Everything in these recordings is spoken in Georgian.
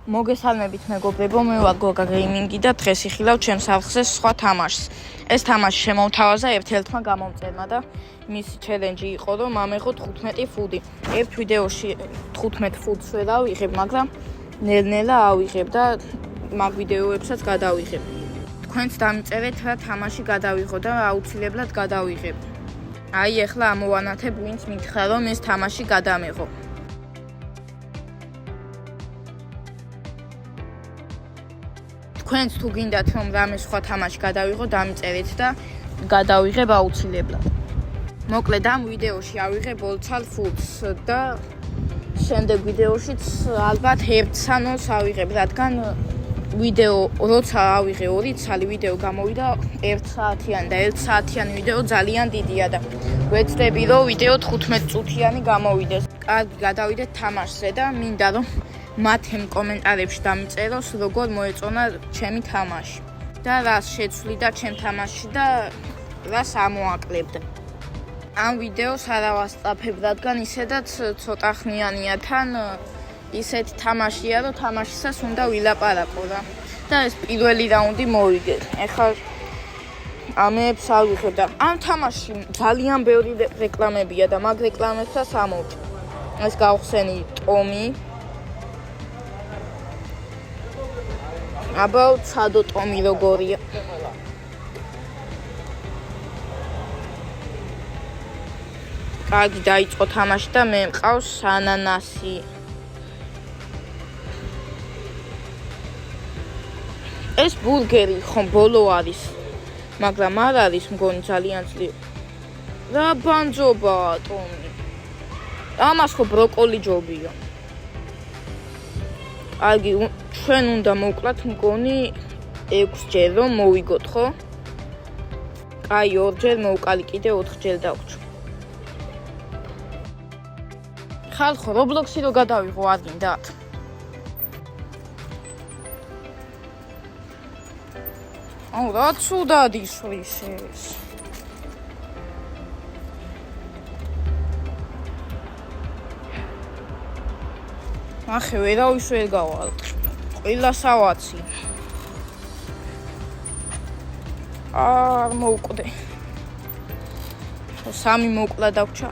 მოგესალმებით მეგობრებო, მე ვარ გოგა გეიმინგი და დღეს იხილავ ჩემს არხზე სხვა თამაშს. ეს თამაში შემოვთავაზა ერთ-ერთმა გამომწერმა და მისი ჩელენჯი იყო, რომ ამეღო 15 ფუდი. ერთ ვიდეოში 15 ფუდს ვერ ავიღებ, მაგრამ ნელ-ნელა ავიღებ და მაგ ვიდეოებსაც გადავიღებ. თქვენც დამიწერეთ რა თამაში გადავიღო და აუცილებლად გადავიღებ. აი ახლა ამოვანათებ ვინც მითხრა რომ ეს თამაში გადამეღო. თქვენც თუ გინდათ რომ რამე სხვა თამაში გადავიღო, დამიწერეთ და გადავიღებ აუცილებლად. მოკლედ ამ ვიდეოში ავიღებ 2 ცალ ფუდს და შემდეგ ვიდეოშიც ალბათ 1 სანოს ავიღებ, რადგან ვიდეო როცა ავიღე 2 ცალი ვიდეო გამოვიდა 1 საათიანი და 1 საათიანი ვიდეო ძალიან დიდია და ვეცდები რომ ვიდეო 15 წუთიანი გამოვიდეს. კარგი, გადავიდეთ თამაშზე და მინდა რომ მათემ კომენტარებში დამიწეროს როგორ მოეწონა ჩემი თამაში და რას შეცვლიდა ჩემ თამაშში და რას ამოაკლებდა. ამ ვიდეოს არ ავასწრაფებ, რადგან ისედაც ცოტა ხნიანია თან ისეთი თამაშია, რომ თამაშისას უნდა ვილაპარაკო რა. და ეს პირველი რაუნდი მოვიგე. ეხლა ამებს ავიღებ და ამ თამაშში ძალიან ბევრი რეკლამებია და მაგ რეკლამებსაც ამოვჭ. ეს გავხსენი ტომი. აბა ცადო ტომი როგორია. კარგი, დაიწყო თამაში და მე მყავს ანანასი. ეს ბურგერი ხომ ბოლო არის, მაგრამ არ არის მგონი ძალიან ძლიერი. რა ბანძობაა ტომი. ამას ხო ბროკოლი ჯობია. კარგი, ჩვენ უნდა მოვკლათ მგონი 6 ჯერ რომ მოვიგოთ, ხო? აი 2 ჯერ მოვკალი, კიდე 4 ჯერ დავჭ. ხალხო, Roblox-ი რო გადავიღო არ გინდათ? აუ, რა ცუდად ისვრის ეს. ახე ვერავის ვერ გავალ. ყველა სავაცი. არ მოვკვდე. 3 მოვკლა დავჭა.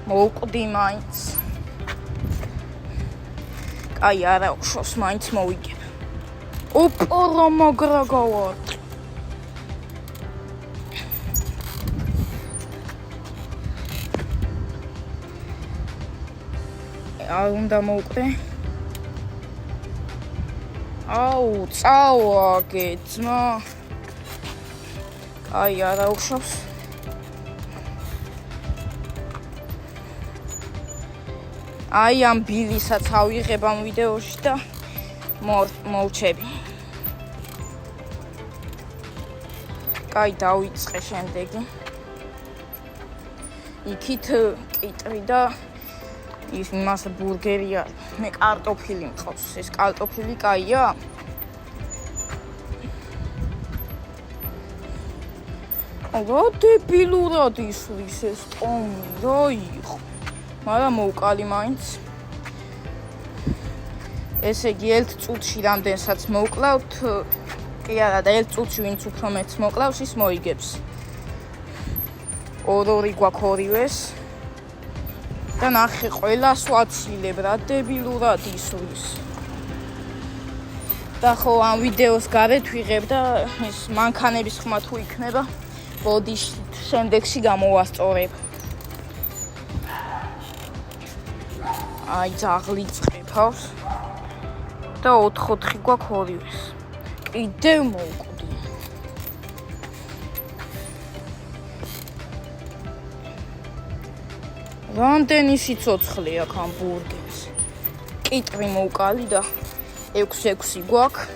მოვკვდი მაინც. აი არა უშავს მაინც მოვიგებ. ოპო მაგრა გავალ. არ უნდა მოვკვდე. აუ, წავაგე ძმა. აი არა უშავს. აი ამ ბილისაც ავიღებ ამ ვიდეოში და მოვჩები. კაი, დავიწყე შემდეგი. იქით კიტრი და ის იმას ბურგერია. მე კარტოფილი მყავს. ეს კარტოფილი კაია? რა დებილურად ისვრის ეს ტომი, რა იყო? მაგრამ მოვკალი მაინც. ესე იგი 1 წუთში რამდენსაც მოვკლავთ, კი არა და 1 წუთში ვინც უფრო მეტს მოკლავს, ის მოიგებს. 2 გვაქვს ორივეს. და ნახე ყველას ვაცილებ რა დებილურად ისვრის. და ხო ამ ვიდეოს გარეთ ვიღებ და ეს მანქანების ხმა თუ იქნება, ბოდიში შემდეგში გამოვასწორებ. აი ძაღლი წყეფავს და 4 გვაქვს ორივეს. კიდევ მოვკვდი. რამდენი სიცოცხლე აქვს ამ ბურგერს. კიტრი მოვკალი და 6 გვაქვს.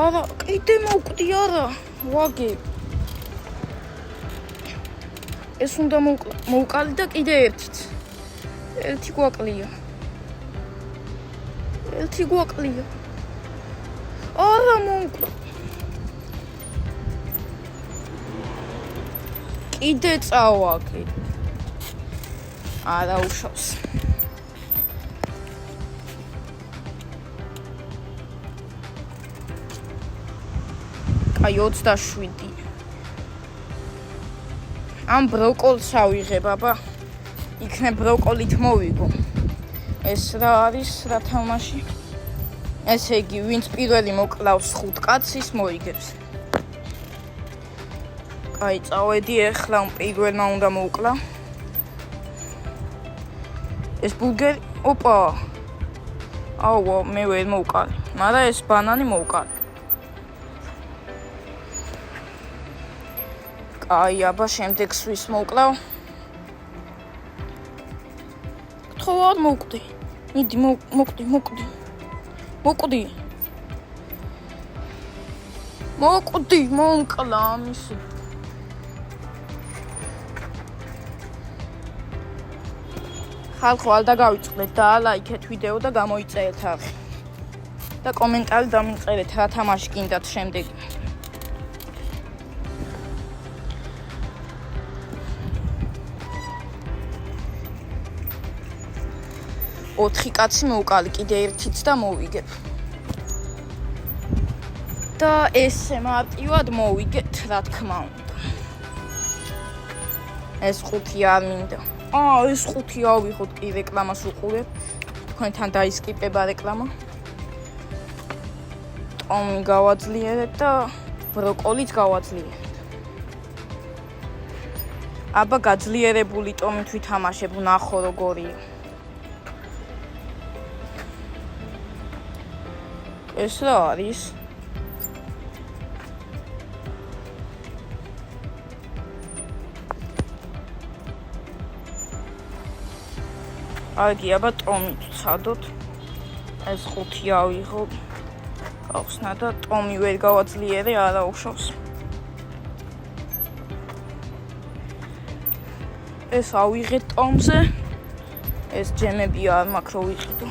არა, კიდე მოვკვდი არა. ვაგე. ეს უნდა მოვკალი და კიდე ერთიც. 1 გვაკლია. 1 გვაკლია. არა მოვკლა. კიდე წავაგეთ. არა უშავს. აი 27. ამ ბროკოლს ავიღებ, აბა. იქნებ ბროკოლით მოვიგო. ეს რა არის, რა თამაში? ესე იგი, ვინც პირველი მოკლავს 5 კაცს, ის მოიგებს. აი, წავედი ახლა პირველმა უნდა მოვკლა. ეს ბურგერი, ოპა. აუ, მე ვერ მოვკალი. მაგრამ ეს ბანანი მოვკალი. აი, აბა, შემდეგ სვის მოვკლავ. გთხოვარ მოვკვდი. მიდი, მოვკვდი. მოვკვდი, მომკლა ამისი. ხალხო, არ დაგავიწყდეთ და ლაიქეთ ვიდეო და გამოიწერეთ არხი. და კომენტარი დამიწერეთ რა თამაში გინდათ შემდეგ. 4 კაცი მოვკალი, კიდე ერთიც და მოვიგებ. და ესე მარტივად მოვიგეთ, რა თქმა უნდა. ეს 5 არ მინდა. ეს 5 ავიღოთ, კი რეკლამას უყურებ. თქვენთან დაისკიპება რეკლამა. ტომი გავაძლიერეთ და ბროკოლიც გავაძლიერეთ. აბა გაძლიერებული ტომით ვითამაშებ, ნახო როგორია. ეს რა არის? აგი, აბა ტომით ვცადოთ. ეს 5 ავიღო. გავხსნა და ტომი ვერ გავაძლიერე, არა უშავს. ეს ავიღე ტომზე. ეს ჯემები არ მაქვს რო ვიყიდო.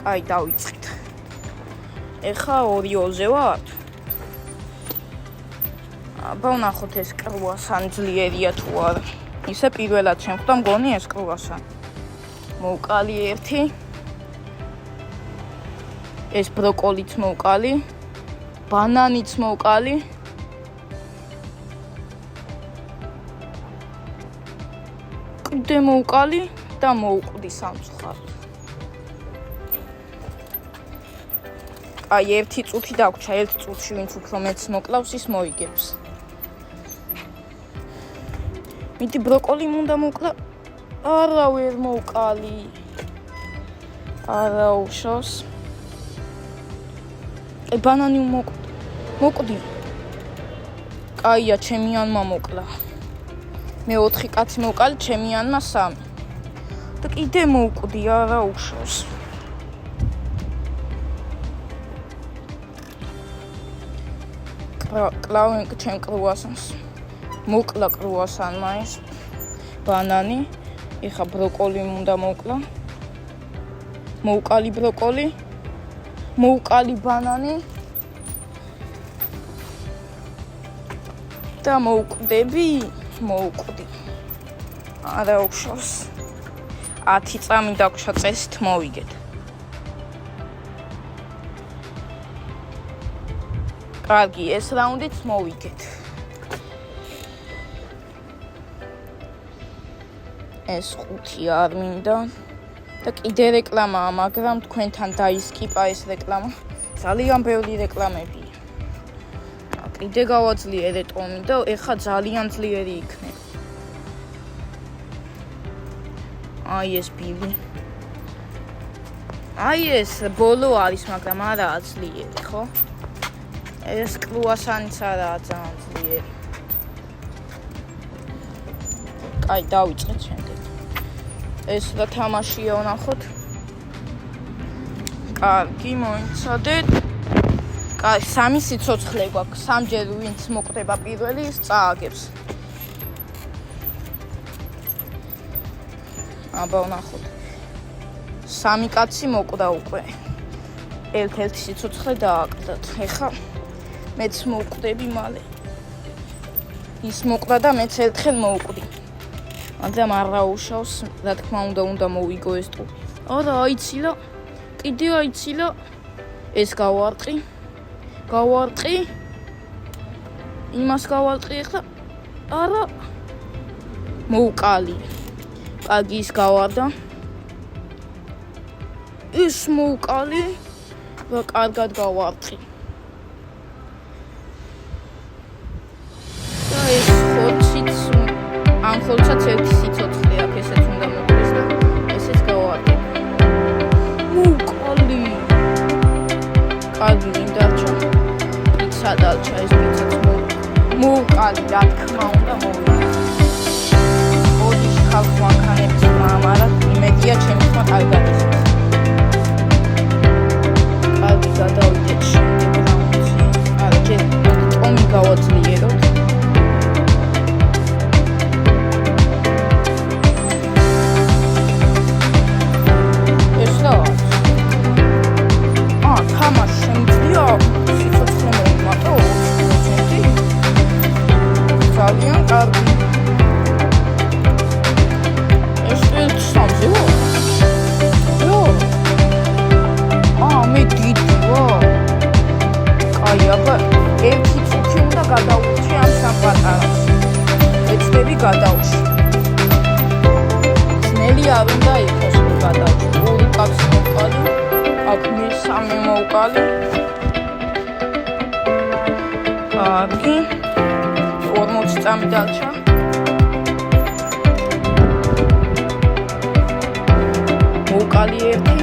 აი დავიწყეთ. ეხა 2-2-ზე ვარ. აბა ვნახოთ ეს კრუასანი ძლიერია თუ არა. ისე პირველად შემხვდა მგონი ეს კრუასანი. მოვკალი 1. ეს ბროკოლიც მოვკალი. ბანანიც მოვკალი. კიდე მოვკალი და მოვკვდი სამწუხაროდ. აი 1 წუთი დაგვრჩა, 1 წუთში ვინც უფრო მეც მოკლავს, ის მოიგებს. მიდი ბროკოლი უნდა მოკლა. არა ვერ მოვკალი. არა უშავს. ბანანი მოკვდი. კაია, ჩემიანმა მოკლა. მე 4 კაცი მოვკალი, ჩემიანმა 3. და კიდე მოვკვდი, არა უშავს. კლავენ ჩემ კრუასანს. მოკლა კრუასანმა ეს ბანანი. ეხა ბროკოლი უნდა მოკლა. მოვკალი ბროკოლი. მოვკალი ბანანი. და მოვკვდები. მოვკვდი. არა უშავს. 10 წამი დაგვრჩა წესით მოვიგეთ. კარგი, ეს რაუნდიც მოვიგეთ. ეს 5 არ მინდა. და კიდე რეკლამაა, მაგრამ თქვენთან დაისკიპა ეს რეკლამა. ძალიან ბევრი რეკლამებია. კიდე გავაძლიერე ტომი და ეხა ძალიან ძლიერი იქნება. აი ეს ბილი. აი ეს ბოლო არის, მაგრამ არაა ძლიერი, ხო? ეს კრუასანიც არაა ძალიან ძლიერი. აი დავიწყეთ შემდეგ. ეს რა თამაშია ვნახოთ. კარგი, მოიცადეთ. კაი, 3 სიცოცხლე გვაქვს. 3ჯერ ვინც მოკვდება პირველი, ის წააგებს. აბა ვნახოთ. 3 კაცი მოკვდა უკვე. ერთ-ერთი სიცოცხლე დააკლდათ. ეხა მეც მოვკვდები მალე. ის მოკდა და მეც ერთხელ მოვკვდი. მაგრამ არ გაუშავს, რა თქმა უნდა მოვიგო ეს ტური. არა, აიცილა. კიდე აიცილა. ეს გავარტყი. იმას გავარტყი ახლა. არა. მოვკალი. კარგი ის გავარდა. ის მოვკალი და კარგად გავარტყი. და ეს ხორციც ამ ხორცაც ერთი სიცოცხლე აქვს, ესეც უნდა მოკლეს და ესეც გავარტყი. მოვკალი. კარგი ვინ დარჩა? პიცა დარჩა, ეს პიცაც მოვკალი, რა თქმა უნდა მოვიდა. ოდი ხალხ მანქანებს მამარა, იმედია ჩემი ხმა კარგად ისმის. კარგი გადავიდეთ შემდეგ რაუნდში. არა, ჯერ ტომი გავაძლიეროთ. ეს რა? თამაში შემიძლია სიცოცხლე მოვიმატო 20%. ძალიან კარგი. ეს სამზეო? მე დიდი ვარ. კაი, აბა ერთი წუთი უნდა გადავუჩი ამ სამპატარას. ეცდები გადავში. ძნელი არ უნდა იყოს გადავში. ორი კაცი მოვყალი. აქ მე სამი მოვყალი. კარგი. 40 წამი დარჩა. მოვყალი ერთი.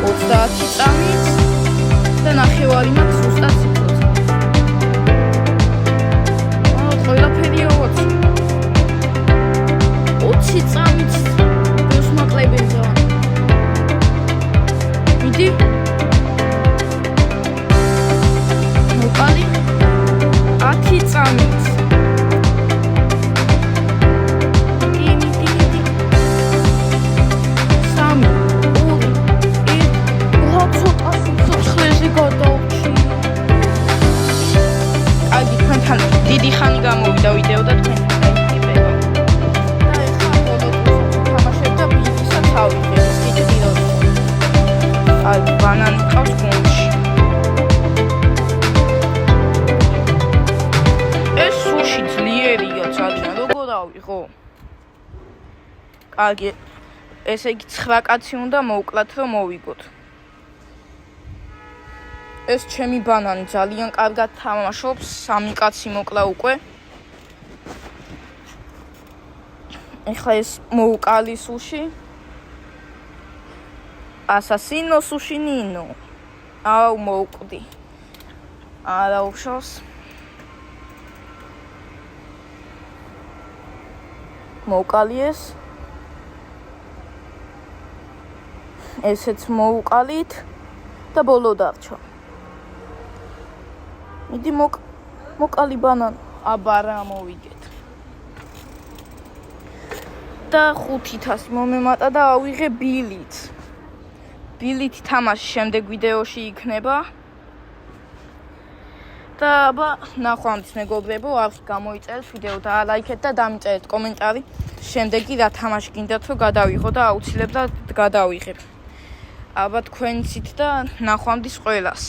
30 წამით და ნახევარი მაქვს ზუსტად სიცოცხლე. ყველაფერია 20. 20 წამით ბევრს მაკლებელია. მიდი. მოვყალი 10 წამით. დიდი ხანი გამოვიდა ვიდეო და თქვენ დაიწყებება. და ეხლა ბოლოს თამაშებ და ბიზნესაც ავიღე, სიტყიდოს. აი, ბანანი ყავს გუნდში. ეს სუში ძლიერია ძალიან, როგორ ავიღო? კარგი, ესე იგი 9 კაცი უნდა მოვკლათ, რომ მოვიგოთ. ეს ჩემი ბანანი ძალიან კარგად თამაშობს, 3 კაცი მოკლა უკვე. ეხლა ეს მოვკალი სუში. ასასინო სუში ნინო. აუ მოვკვდი. არა უშავს. მოვკალი ეს. ესეც მოვკალით და ბოლო დარჩა. მიდი მოკალი ბანანი. აბა რა მოვიგეთ. და 500 მომემატა და ავიღე ბილით. ბილით თამაში შემდეგ ვიდეოში იქნება. და აბა ნახვამდის მეგობრებო, არხი გამოიწერეთ ვიდეო და ლაიქეთ და დამიწერეთ კომენტარი. შემდეგი რა თამაში გინდათ რომ გადავიღო და აუცილებლად გადავიღებ. აბა თქვენიცით და ნახვამდის ყველას.